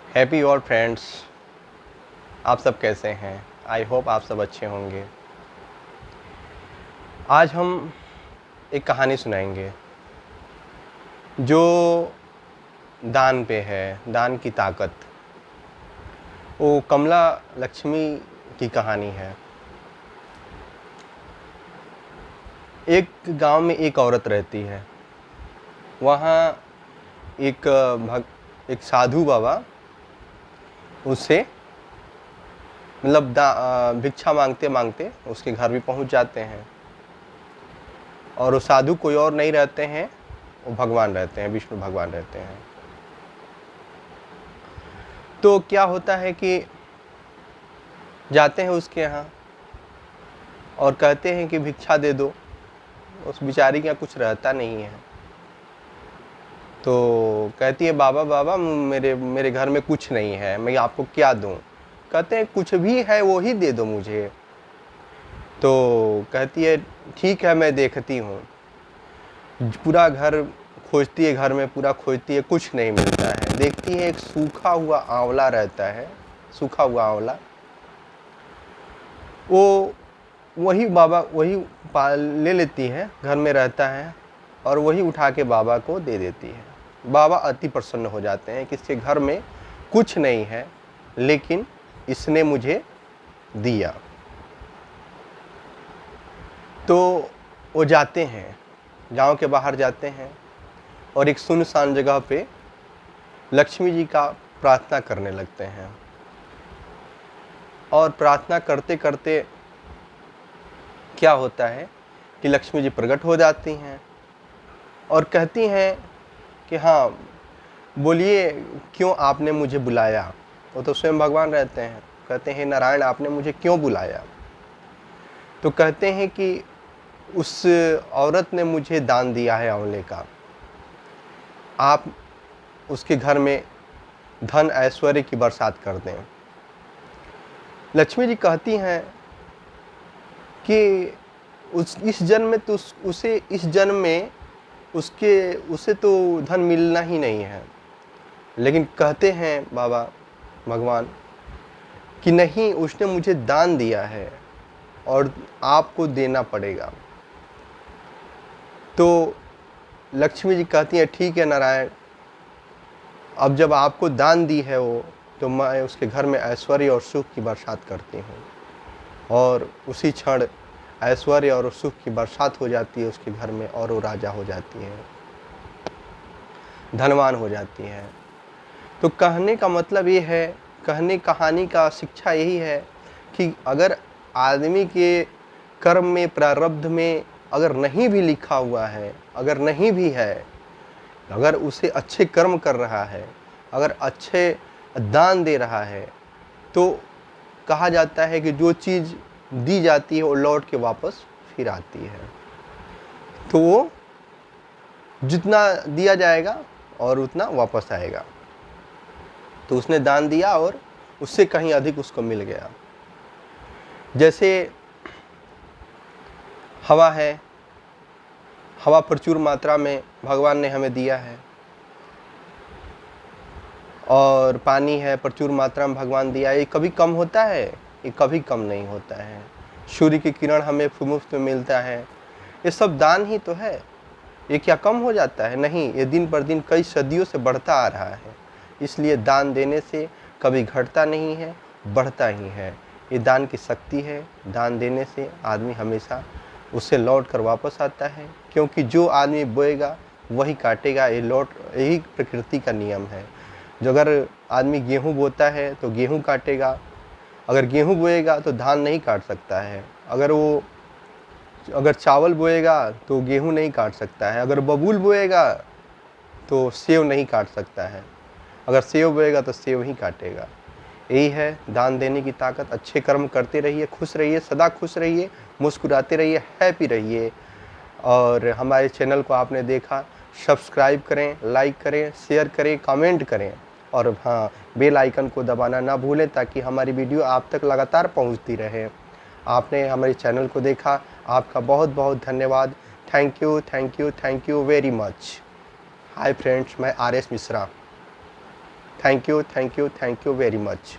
Happy और friends, आप सब कैसे हैं? आई होप आप सब अच्छे होंगे। आज हम एक कहानी सुनाएंगे जो दान पे है, दान की ताकत। वो कमला लक्ष्मी की कहानी है। एक गांव में एक औरत रहती है। वहाँ एक साधु बाबा उससे मतलब भिक्षा मांगते मांगते उसके घर भी पहुँच जाते हैं। और वो साधु कोई और नहीं रहते हैं, वो भगवान रहते हैं, विष्णु भगवान रहते हैं। तो क्या होता है कि जाते हैं उसके यहाँ और कहते हैं कि भिक्षा दे दो। उस बेचारी के यहाँ कुछ रहता नहीं है। तो कहती है बाबा बाबा मेरे घर में कुछ नहीं है, मैं आपको क्या दूं? कहते हैं कुछ भी है वो ही दे दो मुझे। तो कहती है ठीक है, मैं देखती हूँ। पूरा घर खोजती है, घर में पूरा खोजती है, कुछ नहीं मिलता है। देखती है एक सूखा हुआ आंवला रहता है, सूखा हुआ आंवला। वो वही बाबा वही ले लेती है, घर में रहता है और वही उठा के बाबा को दे देती है। बाबा अति प्रसन्न हो जाते हैं कि इसके घर में कुछ नहीं है, लेकिन इसने मुझे दिया। तो वो जाते हैं, गांव के बाहर जाते हैं और एक सुनसान जगह पे लक्ष्मी जी का प्रार्थना करने लगते हैं। और प्रार्थना करते करते क्या होता है कि लक्ष्मी जी प्रकट हो जाती हैं और कहती हैं कि हाँ बोलिए, क्यों आपने मुझे बुलाया? वो तो स्वयं भगवान रहते हैं। कहते हैं नारायण, आपने मुझे क्यों बुलाया? तो कहते हैं कि उस औरत ने मुझे दान दिया है आंवले का, आप उसके घर में धन ऐश्वर्य की बरसात कर दें। लक्ष्मी जी कहती हैं कि इस जन्म में तो उसे तो धन मिलना ही नहीं है। लेकिन कहते हैं बाबा भगवान कि नहीं, उसने मुझे दान दिया है और आपको देना पड़ेगा। तो लक्ष्मी जी कहती हैं ठीक है नारायण, अब जब आपको दान दी है वो, तो मैं उसके घर में ऐश्वर्य और सुख की बरसात करती हूँ। और उसी क्षण ऐश्वर्य और सुख की बरसात हो जाती है उसके घर में, और वो राजा हो जाती है, धनवान हो जाती है। तो कहने का मतलब ये है, कहानी का शिक्षा यही है कि अगर आदमी के कर्म में, प्रारब्ध में अगर नहीं भी लिखा हुआ है, अगर नहीं भी है, अगर उसे अच्छे कर्म कर रहा है, अगर अच्छे दान दे रहा है, तो कहा जाता है कि जो चीज़ दी जाती है वो लौट के वापस फिर आती है। तो वो जितना दिया जाएगा और उतना वापस आएगा। तो उसने दान दिया और उससे कहीं अधिक उसको मिल गया। जैसे हवा है, हवा प्रचुर मात्रा में भगवान ने हमें दिया है, और पानी है, प्रचुर मात्रा में भगवान दिया है। ये कभी कम होता है? ये कभी कम नहीं होता है। सूर्य की किरण हमें मुफ्त में मिलता है, ये सब दान ही तो है। ये क्या कम हो जाता है? नहीं, ये दिन पर दिन कई सदियों से बढ़ता आ रहा है। इसलिए दान देने से कभी घटता नहीं है, बढ़ता ही है। ये दान की शक्ति है। दान देने से आदमी हमेशा उससे लौट कर वापस आता है, क्योंकि जो आदमी बोएगा वही काटेगा। यही प्रकृति का नियम है। जो अगर आदमी गेहूँ बोता है तो गेहूँ काटेगा, अगर गेहूँ बोएगा तो धान नहीं काट सकता है। अगर चावल बोएगा तो गेहूँ नहीं काट सकता है। अगर बबूल बोएगा तो सेव नहीं काट सकता है। अगर सेव बोएगा तो सेव ही काटेगा। यही है दान देने की ताकत। अच्छे कर्म करते रहिए, खुश रहिए, सदा खुश रहिए, मुस्कुराते रहिए, हैप्पी रहिए। और हमारे चैनल को आपने देखा, सब्सक्राइब करें, लाइक करें, शेयर करें, कमेंट करें, और हाँ, बेल आइकन को दबाना ना भूलें ताकि हमारी वीडियो आप तक लगातार पहुंचती रहे। आपने हमारे चैनल को देखा, आपका बहुत बहुत धन्यवाद। Thank you, thank you, thank you very much. Hi friends, मैं RS Mishra. Thank you very much.